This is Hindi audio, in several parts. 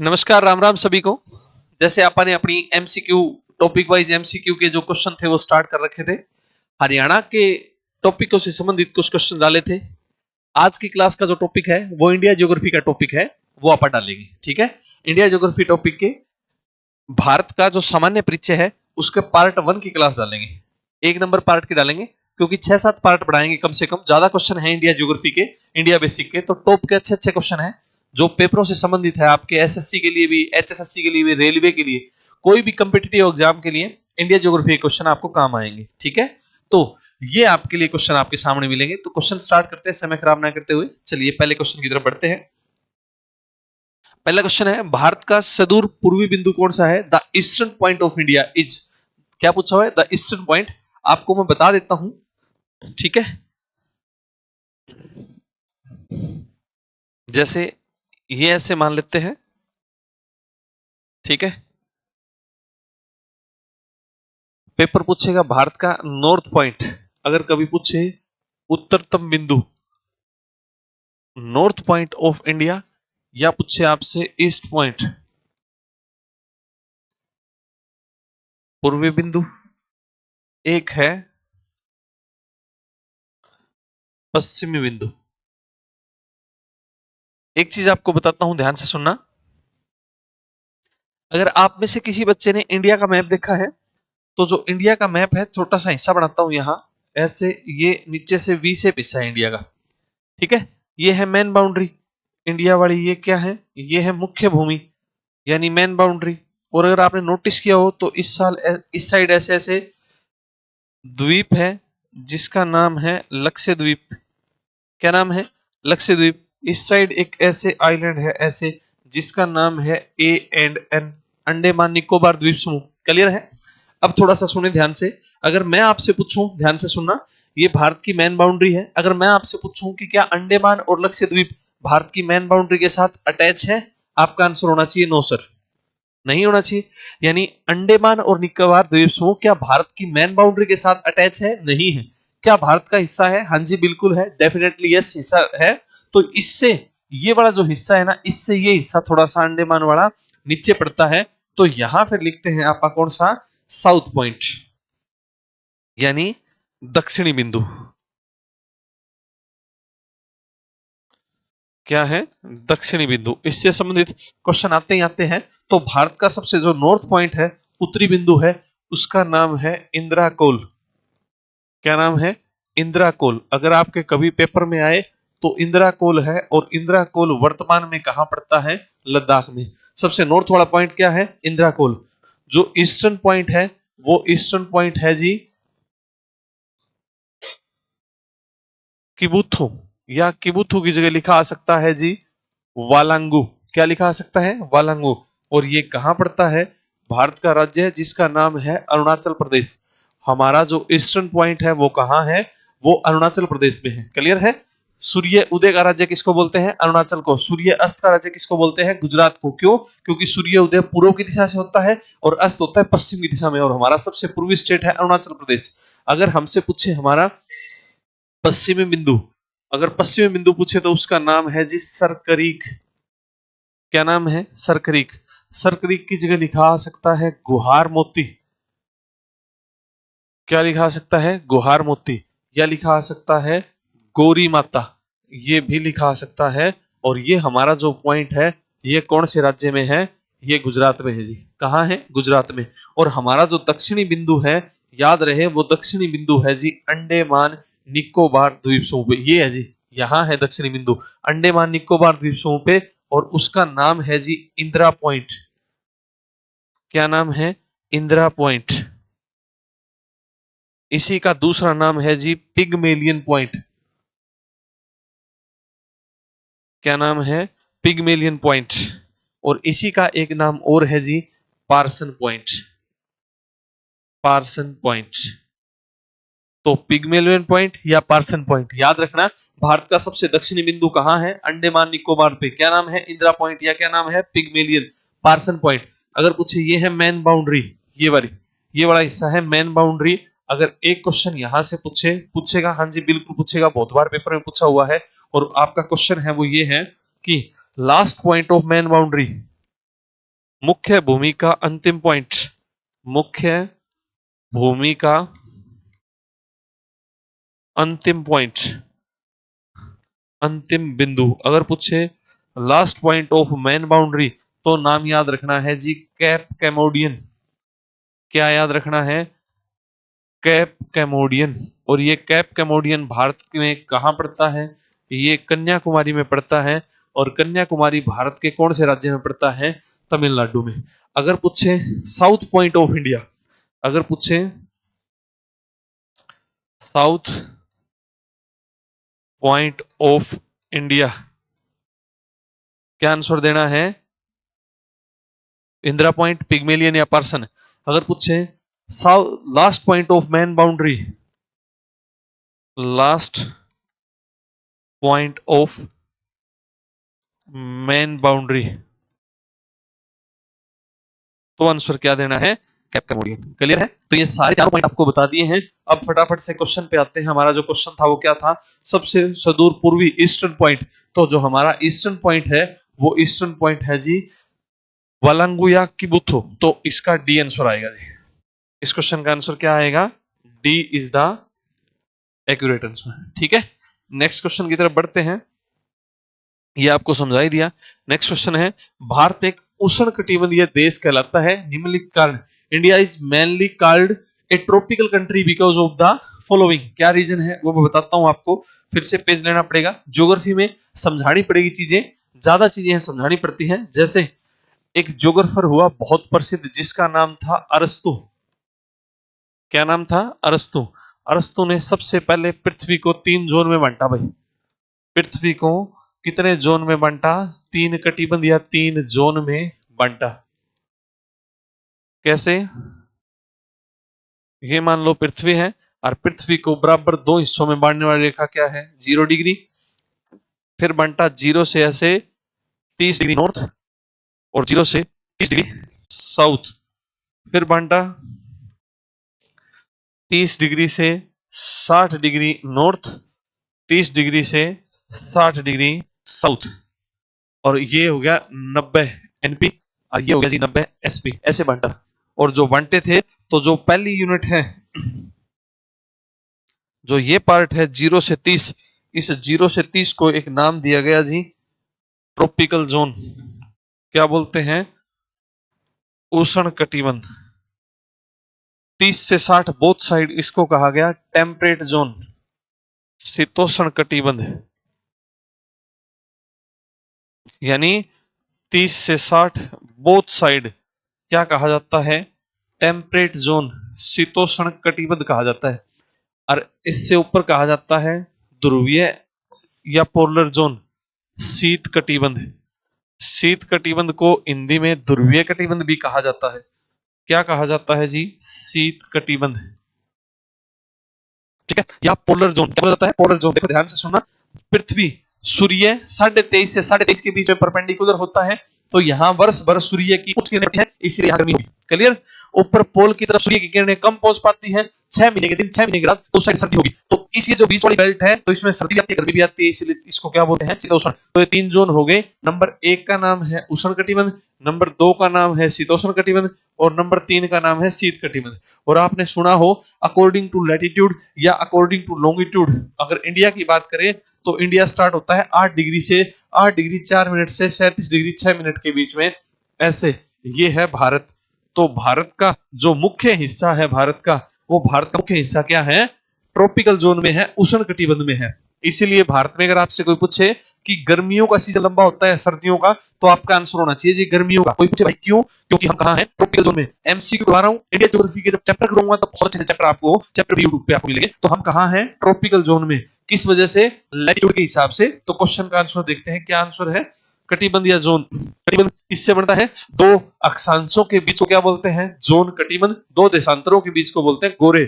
नमस्कार, राम राम सभी को। जैसे आपने अपनी एमसीक्यू टॉपिक वाइज एमसीक्यू के जो क्वेश्चन थे वो स्टार्ट कर रखे थे, हरियाणा के टॉपिकों से संबंधित कुछ क्वेश्चन डाले थे। आज की क्लास का जो टॉपिक है वो इंडिया ज्योग्राफी का टॉपिक है, वो अपन डालेंगे। ठीक है, इंडिया ज्योग्राफी टॉपिक के भारत का जो सामान्य परिचय है उसके पार्ट 1 की क्लास डालेंगे, 1 नंबर पार्ट की डालेंगे, क्योंकि 6-7 पार्ट पढ़ाएंगे कम से कम। ज्यादा क्वेश्चन है इंडिया ज्योग्राफी के, इंडिया बेसिक के, तो टॉप के अच्छे अच्छे क्वेश्चन है जो पेपरों से संबंधित है, आपके एसएससी के लिए भी, एचएसएससी के लिए भी, रेलवे के लिए, कोई भी कंपिटिटिव एग्जाम के लिए इंडिया ज्योग्राफी के क्वेश्चन आपको काम आएंगे। ठीक है, तो ये आपके लिए क्वेश्चन आपके सामने मिलेंगे। तो क्वेश्चन स्टार्ट करते हैं समय खराब ना करते हुए। चलिए पहले क्वेश्चन की तरफ बढ़ते हैं। पहला क्वेश्चन है, भारत का सुदूर पूर्वी बिंदु कौन सा है? The eastern point of India is, क्या पूछा हुआ है? The eastern point. आपको मैं बता देता हूं, ठीक है। जैसे ये ऐसे मान लेते हैं, ठीक है। पेपर पूछेगा भारत का नॉर्थ पॉइंट, अगर कभी पूछे उत्तरतम बिंदु, नॉर्थ पॉइंट ऑफ इंडिया, या पूछे आपसे ईस्ट पॉइंट, पूर्वी बिंदु, एक है पश्चिमी बिंदु। एक चीज आपको बताता हूं, ध्यान से सुनना। अगर आप में से किसी बच्चे ने इंडिया का मैप देखा है, तो जो इंडिया का मैप है, छोटा सा हिस्सा बनाता हूं यहां ऐसे, ये नीचे से वी शेप हिस्सा है इंडिया का, ठीक है। ये है मेन बाउंड्री इंडिया वाली, ये क्या है? ये है मुख्य भूमि यानी मेन बाउंड्री। और अगर आपने नोटिस किया हो तो इस साइड ऐसे ऐसे द्वीप है जिसका नाम है लक्षद्वीप। क्या नाम है? लक्षद्वीप। इस साइड एक ऐसे आइलैंड है ऐसे, जिसका नाम है ANN, अंडमान निकोबार द्वीप समूह। क्लियर है? अब थोड़ा सा सुने ध्यान से। अगर मैं आपसे पूछूं, ध्यान से सुनना, ये भारत की मेन बाउंड्री है। अगर मैं आपसे पूछूं कि क्या अंडमान और लक्षद्वीप भारत की मेन बाउंड्री के साथ अटैच है, आपका आंसर होना चाहिए नो सर, नहीं होना चाहिए। यानी अंडमान और निकोबार द्वीप समूह क्या भारत की मेन बाउंड्री के साथ अटैच है? नहीं है। क्या भारत का हिस्सा है? हाँ जी बिल्कुल है, डेफिनेटली यस, हिस्सा है। तो इससे ये वाला जो हिस्सा है ना, इससे ये हिस्सा थोड़ा सा अंडमान वाला नीचे पड़ता है। तो यहां फिर लिखते हैं आपका कौन सा? साउथ पॉइंट, यानी दक्षिणी बिंदु। क्या है? दक्षिणी बिंदु। इससे संबंधित क्वेश्चन आते ही आते हैं। तो भारत का सबसे जो नॉर्थ पॉइंट है, उत्तरी बिंदु है, उसका नाम है इंदिरा कोल। क्या नाम है? इंदिरा कोल। अगर आपके कभी पेपर में आए तो इंदिरा कोल है, और इंदिरा कोल वर्तमान में कहां पड़ता है? लद्दाख में। सबसे नॉर्थ वाला पॉइंट क्या है? इंदिरा कोल। जो ईस्टर्न पॉइंट है, वो ईस्टर्न पॉइंट है जी किबुथु, या किबुथु की जगह लिखा आ सकता है जी वालांगू। क्या लिखा आ सकता है? वालांगू। और ये कहां पड़ता है? भारत का राज्य है जिसका नाम है अरुणाचल प्रदेश। हमारा जो ईस्टर्न पॉइंट है वो कहां है? वो अरुणाचल प्रदेश में है। क्लियर है? सूर्य उदय का राज्य किसको बोलते हैं? अरुणाचल को। सूर्य अस्त का राज्य किसको बोलते हैं? गुजरात को। क्यों? क्योंकि सूर्य उदय पूर्व की दिशा से होता है और अस्त होता है पश्चिम की दिशा में, और हमारा सबसे पूर्वी स्टेट है अरुणाचल प्रदेश। अगर हमसे पूछे हमारा पश्चिमी बिंदु, अगर पश्चिमी बिंदु पूछे तो उसका नाम है जी सरकरीक। क्या नाम है? सरकरीक। सरकरीक की जगह लिखा आ सकता है गुहार मोती। क्या लिखा आ सकता है? गुहार मोती। या लिखा आ सकता है गौरी माता, ये भी लिखा आ सकता है। और ये हमारा जो पॉइंट है, ये कौन से राज्य में है? ये गुजरात में है जी। कहाँ है? गुजरात में। और हमारा जो दक्षिणी बिंदु है, याद रहे, वो दक्षिणी बिंदु है जी अंडमान निकोबार द्वीप समूह पे। ये है जी, यहाँ है दक्षिणी बिंदु अंडमान निकोबार द्वीप समूह पे, और उसका नाम है जी इंदिरा पॉइंट। क्या नाम है? इंदिरा पॉइंट। इसी का दूसरा नाम है जी पिगमेलियन पॉइंट। क्या नाम है? Pygmalion point. और इसी का एक नाम और है जी पार्सन पॉइंट। Parson point. तो पिगमेलियन पॉइंट या पार्सन पॉइंट, याद रखना। भारत का सबसे दक्षिणी बिंदु कहां है? अंडमान निकोबार पे। क्या नाम है? इंदिरा पॉइंट, या क्या नाम है? पिगमेलियन। Parson point. अगर पूछे ये है मेन बाउंड्री, ये वाली, ये वाला हिस्सा है मेन बाउंड्री। अगर एक क्वेश्चन यहां से पूछेगा, हाँ जी बिल्कुल पूछेगा, बहुत बार पेपर में पूछा हुआ है। और आपका क्वेश्चन है वो ये है कि last point of main boundary, मुख्य भूमि का अंतिम पॉइंट, मुख्य भूमि का अंतिम पॉइंट, अंतिम बिंदु। अगर पूछे last point of main boundary तो नाम याद रखना है जी कैप कैमोडियन। क्या याद रखना है? कैप कैमोडियन। और ये कैप कैमोडियन भारत में कहां पड़ता है? ये कन्याकुमारी में पड़ता है। और कन्याकुमारी भारत के कौन से राज्य में पड़ता है? तमिलनाडु में। अगर पूछे साउथ पॉइंट ऑफ इंडिया, अगर पूछे साउथ पॉइंट ऑफ इंडिया, क्या आंसर देना है? इंदिरा पॉइंट, पिग्मेलियन या पार्सन। अगर पूछे last point of man boundary, last point of man boundary, तो आंसर क्या देना है? कैप कैमोडियन। क्लियर है? तो ये सारे चारों पॉइंट आपको बता दिए हैं। अब फटाफट से क्वेश्चन पे आते हैं। हमारा जो क्वेश्चन था वो क्या था? सबसे सुदूर पूर्वी ईस्टर्न पॉइंट। तो जो हमारा ईस्टर्न पॉइंट है वो ईस्टर्न पॉइंट है जी वालांगुया किबुथु। तो इसका डी आंसर आएगा जी। इस क्वेश्चन का आंसर क्या आएगा? D is the accurate answer. ठीक है, नेक्स्ट क्वेश्चन की तरफ बढ़ते हैं। ये आपको समझा ही दिया। नेक्स्ट क्वेश्चन है, भारत एक उष्णकटिबंधीय देश कहलाता है निम्नलिखित कारण। India is mainly called a tropical country because of the following. क्या रीजन है वो मैं बताता हूं आपको। फिर से पेज लेना पड़ेगा। ज्योग्राफी में समझानी पड़ेगी चीजें, ज्यादा चीजें समझानी पड़ती हैं। जैसे एक ज्योग्राफर हुआ बहुत प्रसिद्ध जिसका नाम था अरस्तु। क्या नाम था? अरस्तु। अरस्तु ने सबसे पहले पृथ्वी को 3 जोन में बांटा भाई। पृथ्वी को कितने जोन में बांटा? 3 कटिबंध या 3 जोन में बांटा। कैसे? ये मान लो पृथ्वी है और पृथ्वी को बराबर 2 हिस्सों में बांटने वाली रेखा क्या है? 0 डिग्री। फिर बांटा 0 से ऐसे 30 डिग्री नॉर्थ और 0 से 30 डिग्री साउथ। फिर बांटा 30 डिग्री से 60 डिग्री नॉर्थ, 30 डिग्री से 60 डिग्री साउथ। और ये हो गया 90 एनपी और ये हो गया जी 90 एसपी। ऐसे बांटा। और जो बांटे थे तो जो पहली यूनिट है, जो ये पार्ट है 0 से 30, इस 0 से 30 को एक नाम दिया गया जी ट्रॉपिकल जोन। क्या बोलते हैं? उष्ण कटिबंध। 30 से 60 बोथ साइड इसको कहा गया टेम्परेट जोन, शीतोष्ण कटिबंध। यानी 30 से 60 बोथ साइड क्या कहा जाता है? टेम्परेट जोन, शीतोष्ण कटिबंध कहा जाता है। और इससे ऊपर कहा जाता है ध्रुवीय या पोलर जोन, शीत कटिबंध। शीत कटिबंध को हिंदी में ध्रुवीय कटिबंध भी कहा जाता है। क्या कहा जाता है जी? शीत कटिबंध। ठीक है, या पोलर जोन। क्या जाता है? Polar zone. देखो ध्यान से सुनना। पृथ्वी सूर्य 23.5 से 23.5 के बीच में परपेंडिकुलर होता है। तो यहाँ वर्ष भर सूर्य की उच्च किरणें है, इसलिए यहाँ गर्मी होगी। क्लियर? ऊपर पोल की तरफ सूर्य की किरणें कम पहुंच पाती है। 6 महीने के दिन, 6 महीने के बाद उस साइड सर्दी होगी। तो इसलिए जो बीच वाली बेल्ट है तो इसमें सर्दी भी आती है, गर्मी भी आती है, इसलिए इसको क्या बोलते हैं? शीतोष्ण। तो ये 3 जोन हो गए। नंबर 1 का नाम है उष्ण कटिबंध, नंबर 2 का नाम है शीतोष्ण कटिबंध और नंबर 3 का नाम है शीत कटिबंध। और आपने सुना हो अकॉर्डिंग टू लैटिट्यूड या अकॉर्डिंग टू लॉन्गिट्यूड, अगर इंडिया की बात करें तो इंडिया स्टार्ट होता है 8 डिग्री से, 8 डिग्री 4 मिनट से 37 डिग्री 6 मिनट के बीच में। ऐसे ये है भारत। तो भारत का जो मुख्य हिस्सा है भारत का, वो भारत का मुख्य हिस्सा क्या है? ट्रॉपिकल जोन में है, उष्ण कटिबंध में है। इसीलिए भारत में अगर आपसे कोई पूछे कि गर्मियों का सीजन लंबा होता है सर्दियों का, तो आपका आंसर होना चाहिए जी गर्मियों का। कोई पूछे भाई क्यों? क्योंकि हम कहां हैं? ट्रॉपिकल जोन में। एमसीक्यू करवा रहा हूं, इंडिया ज्योग्राफी के जब चैप्टर करूंगा तो बहुत अच्छे चैप्टर आपको चैप्टर भी यूट्यूब पे आपको मिलेंगे। तो हम कहां हैं? ट्रॉपिकल जोन में। किस वजह से? लैटिट्यूड के हिसाब से। तो क्वेश्चन का आंसर देखते हैं। क्या आंसर है? कटिबंध या जोन। कटिबंध किससे बनता है? 2 अक्षांशों के बीच को क्या बोलते हैं? जोन कटिबंध। 2 देशांतरों के बीच को बोलते हैं गोरे।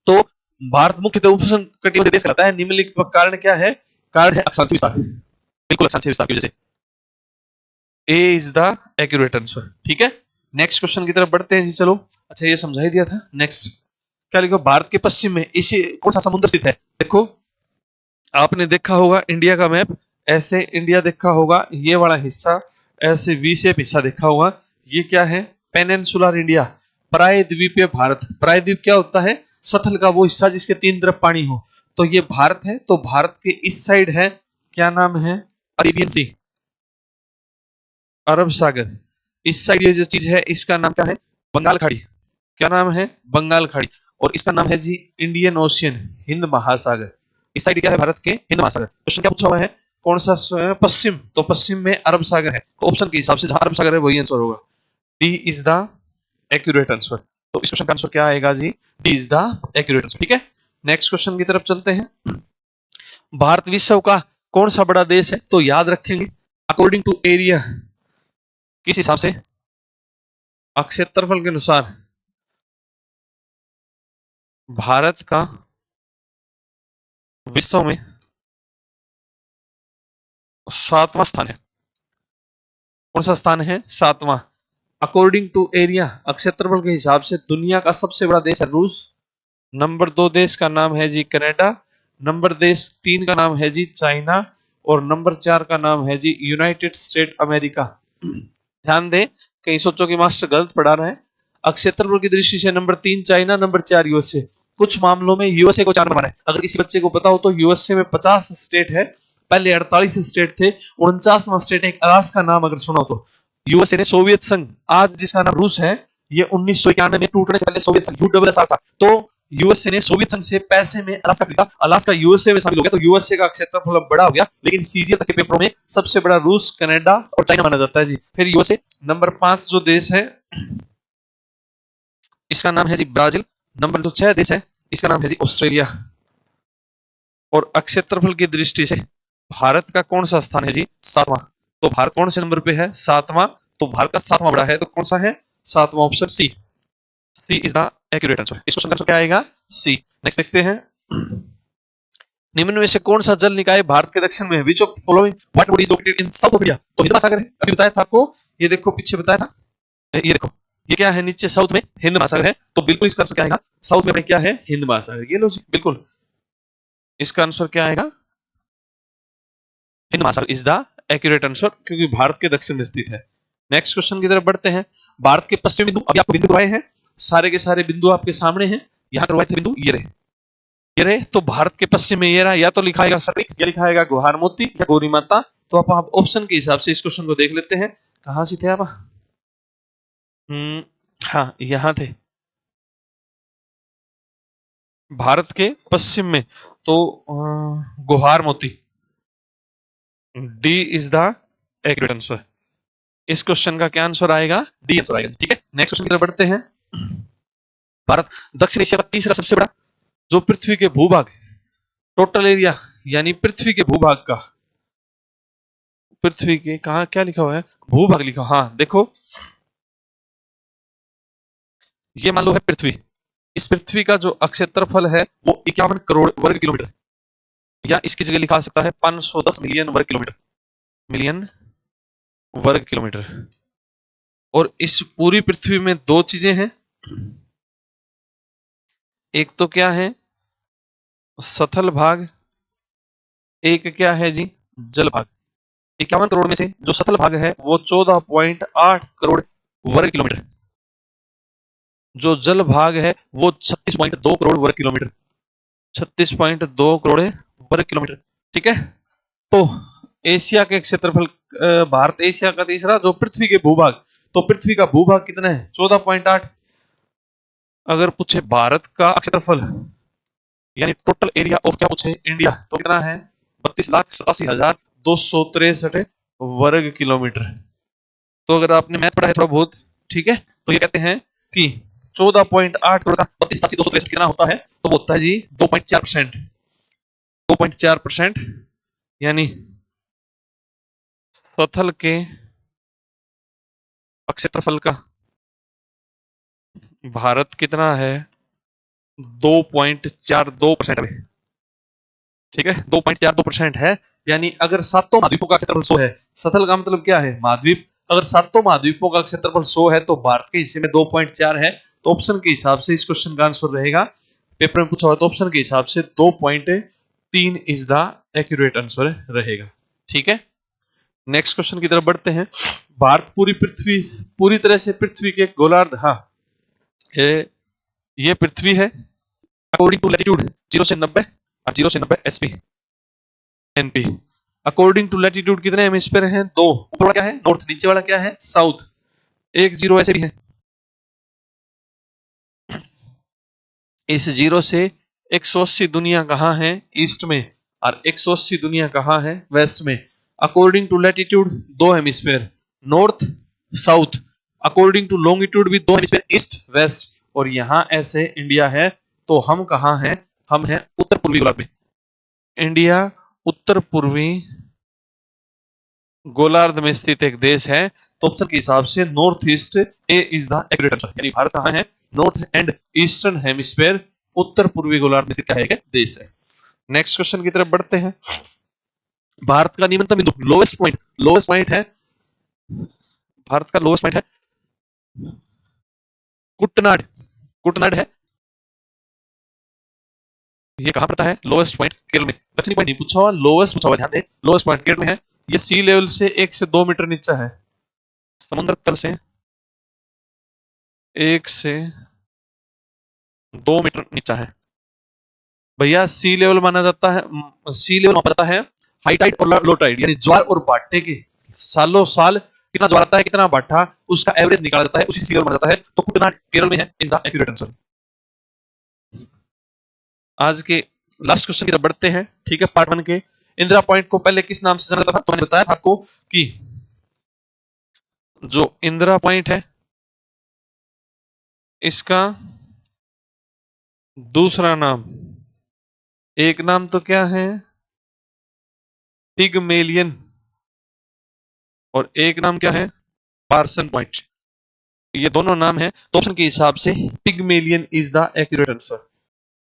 तो भारत मुख्यतः उष्ण कटिबंधीय देश कहलाता है। निम्नलिखित का कारण क्या है? कारण है अक्षांश विस्तार। बिल्कुल अक्षांश विस्तार की वजह से। ए इज द एक्यूरेट आंसर। ठीक है, नेक्स्ट क्वेश्चन की तरफ बढ़ते हैं जी। चलो, अच्छा ये समझा ही दिया था। नेक्स्ट क्या लिखो? भारत के पश्चिम में इसी कौन सा समुद्र स्थित है? देखो आपने देखा होगा इंडिया का मैप, ऐसे इंडिया देखा होगा, ये वाला हिस्सा ऐसे वी शेप हिस्सा देखा हुआ, ये क्या है? पेनिनसुलर इंडिया, प्रायद्वीपीय भारत। प्रायद्वीप क्या होता है? सतल का वो हिस्सा जिसके तीन तरफ पानी हो। तो ये भारत है, तो भारत के इस साइड है, क्या नाम है? अरेबियन सी, अरब सागर। इस साइड ये जो चीज है इसका नाम क्या है? बंगाल खाड़ी। क्या नाम है? बंगाल खाड़ी। और इसका नाम है जी इंडियन ओशियन, हिंद महासागर। इस साइड क्या है भारत के? हिंद महासागर। क्वेश्चन क्या पूछा हुआ है? कौन सा पश्चिम? तो पश्चिम में अरब सागर है, तो ऑप्शन के हिसाब से जहां अरब सागर है वही आंसर होगा। D is the accurate answer. तो इस क्वेश्चन का आंसर क्या आएगा जी? D is the accurate answer. ठीक है, नेक्स्ट क्वेश्चन की तरफ चलते हैं। भारत विश्व का कौन सा बड़ा देश है? तो याद रखेंगे अकॉर्डिंग टू एरिया, किस हिसाब से? क्षेत्रफल के अनुसार भारत का विश्व में 7वां स्थान है। कौन सा स्थान है? 7वां। अकॉर्डिंग टू एरिया, क्षेत्रफल के हिसाब से दुनिया का सबसे बड़ा देश है रूस। नंबर 2 देश का नाम है जी कनाडा। नंबर देश 3 का नाम है जी चाइना। और नंबर 4 का नाम है जी यूनाइटेड स्टेट अमेरिका। ध्यान दें, कहीं सोचो कि मास्टर गलत पढ़ा रहे हैं। क्षेत्रफल की दृष्टि से नंबर 3 चाइना, नंबर 4 यूएसए। कुछ मामलों में यूएसए को 4 नंबर है। अगर किसी बच्चे को पता हो तो यूएसए में 50 स्टेट है, पहले 48 स्टेट थे, 49वां स्टेट है एक अलास्का, नाम अगर सुना हो तो। यूएसए ने सोवियत संघ, आज जिसका नाम रूस है, ये 1991 में टूटने से पहले सोवियत संघ यूडब्ल्यूएसआर था। तो यूएसए ने सोवियत संघ से पैसे में अलास्का खरीदा, अलास्का यूएसए में शामिल हो गया, तो यूएसए का क्षेत्रफल बड़ा हो गया। लेकिन सीजीएल के पेपरों में सबसे बड़ा रूस, कनाडा और चाइना माना जाता है जी। फिर यूएसए। नंबर 5 जो देश है इसका नाम है जी ब्राजील। नंबर जो 6 देश है इसका नाम है जी ऑस्ट्रेलिया। और क्षेत्रफल की दृष्टि से भारत का कौन सा स्थान है जी? 7वां। तो भारत कौन से नंबर पे है? 7वां। तो भारत का 7वां बड़ा है, तो कौन सा है? 7वां, option C. C is the accurate answer. इस क्वेश्चन का आंसर क्या आएगा? सी। नेक्स्ट देखते हैं, निम्न में से कौन सा जल निकाय भारत के दक्षिण में है? Which of following what body is located in south of India? तो हिंद महासागर है, अभी बताया था आपको। ये देखो पीछे बताया था, ये देखो, ये क्या है? नीचे साउथ में हिंद महासागर है, तो बिल्कुल इसका आंसर क्या आएगा? साउथ में अपने क्या है? हिंद महासागर। ये लो जी, बिल्कुल इसका आंसर क्या आएगा? हिंद महासागर इज द एक्यूरेट आंसर, क्योंकि भारत के दक्षिण में स्थित है। नेक्स्ट क्वेश्चन की तरफ बढ़ते हैं। भारत के पश्चिमी बिंदु, अभी आपको बिंदु करवाए हैं, सारे के सारे बिंदु आपके सामने हैं। यहां करवाए थे बिंदु, ये रहे, ये रहे। तो भारत के पश्चिम में ये रहा, या तो लिखाएगा सटीक, या लिखाएगा गुहार मोती, या गौरी माता। तो आप ऑप्शन के हिसाब से इस क्वेश्चन को देख लेते हैं। कहां से थे आप? हाँ, यहां थे, भारत के पश्चिम में। तो गुहार मोती, D is the accurate answer. इस क्वेश्चन का क्या आंसर आएगा? डी आंसर आएगा। ठीक है, नेक्स्ट क्वेश्चन की तरफ बढ़ते हैं। भारत दक्षिण एशिया का तीसरा सबसे बड़ा, जो पृथ्वी के भूभाग, टोटल एरिया यानी पृथ्वी के भूभाग का, पृथ्वी के कहा क्या लिखा हुआ है? भूभाग लिखा। हाँ देखो, ये मान लो है पृथ्वी। इस पृथ्वी का जो क्षेत्रफल है वो 51 करोड़ वर्ग किलोमीटर, या इसकी जगह लिखा सकता है 510 मिलियन वर्ग किलोमीटर, मिलियन वर्ग किलोमीटर। और इस पूरी पृथ्वी में दो चीजें हैं, एक तो क्या है? सतल भाग, एक क्या है जी? जल भाग। 51 करोड़ में से जो सतल भाग है वो 14.8 करोड़ वर्ग किलोमीटर, जो जल भाग है वो 36.2 करोड़ वर्ग किलोमीटर, 36.2 करोड़ वर्ग किलोमीटर। ठीक है, तो एशिया के क्षेत्रफल, भारत एशिया का तीसरा, जो पृथ्वी के भूभाग, तो पृथ्वी का भूभाग कितना है? 14.8। अगर पूछे भारत का क्षेत्रफल यानी टोटल एरिया ऑफ, क्या पूछे? इंडिया, तो कितना है? 32,87,263 वर्ग किलोमीटर। तो अगर आपने मैथ पढ़ा है थोड़ा बहुत, ठीक है, तो ये कहते हैं कि 14.8 करोड़ का 32,87,263 कितना होता है? तो वो होता है जी 2.4%। 2.4%, यानी सतल के क्षेत्रफल का भारत कितना है? 2.42% अभी। ठीक है, 2.42% है। यानी अगर सातों महाद्वीपों का क्षेत्रफल 100 है, सतल का मतलब क्या है? महाद्वीप। अगर सातों महाद्वीपों का क्षेत्रफल 100 है तो भारत के हिस्से में 2.4 है। तो ऑप्शन के हिसाब से इस क्वेश्चन का आंसर रहेगा, पेपर में पूछा हुआ तो ऑप्शन के हिसाब से 2.3 इज द एक्यूरेट आंसर रहेगा। ठीक है, नेक्स्ट क्वेश्चन की तरफ बढ़ते हैं। भारत पूरी तरह से पृथ्वी के गोलार्ध, हाँ ये पृथ्वी है अकॉर्डिंग टू लैटिट्यूड 0 से 90 और 0 से 90 SP NP. According to latitude कितने हेमिस्फीयर हैं? 2। ऊपर वाला क्या है? नॉर्थ। नीचे वाला क्या है? साउथ। 1 0 ऐसे भी है। इस 0 से 180 दुनिया कहाँ है? ईस्ट में। और 180 दुनिया कहाँ है? वेस्ट में। According to latitude 2 hemisphere, north south. According to longitude भी 2 हेमिस्फीयर, ईस्ट वेस्ट। और यहां ऐसे इंडिया है, तो हम कहाँ हैं? हम हैं उत्तर पूर्वी गोलार्ध में। इंडिया उत्तर पूर्वी गोलार्ध में स्थित एक देश है। तो ऑप्शन के हिसाब से north east A is the accurate answer. यानी भारत कहाँ है? नॉर्थ एंड ईस्टर्न हेमिस्फीयर, उत्तर पूर्वी गोलार्ध में स्थित क्या है? एक देश है। नेक्स्ट क्वेश्चन की तरफ बढ़ते हैं। भारत का न्यूनतम बिंदु, लोवेस्ट पॉइंट है, भारत का लोवेस्ट पॉइंट है कुटनाड। कुटनाड है, ये कहां पड़ता है? लोवेस्ट पॉइंट केरल में। दक्षिणी पॉइंट नहीं पूछा हुआ, लोवेस्ट पूछा हुआ, ध्यान दे। लोवेस्ट पॉइंट केरल में है। ये सी लेवल से 1 से 2 मीटर नीचे है, समुद्र तल से 1 से 2 मीटर नीचे है भैया। सी लेवल माना जाता है, सी लेवल माना जाता है हाई टाइड और लो टाइड, यानी ज्वार और भाटे के सालों साल कितना ज्वार आता है, कितना भाटा, उसका एवरेज निकाला जाता है, उसी सी लेवल माना जाता है। तो कुटनाड केरल में है, इज द एक्यूरेट आंसर। आज के लास्ट क्वेश्चन की तरफ बढ़ते हैं, ठीक है, पार्ट 1 के। इंदिरा पॉइंट को पहले किस नाम से जाना जाता था? तो मैंने बताया था आपको कि जो इंदिरा पॉइंट है इसका दूसरा नाम, एक नाम तो क्या है? पिगमेलियन, और एक नाम क्या है? Parson point. ये दोनों नाम है। तो ऑप्शन के हिसाब से Pygmalion is the accurate answer.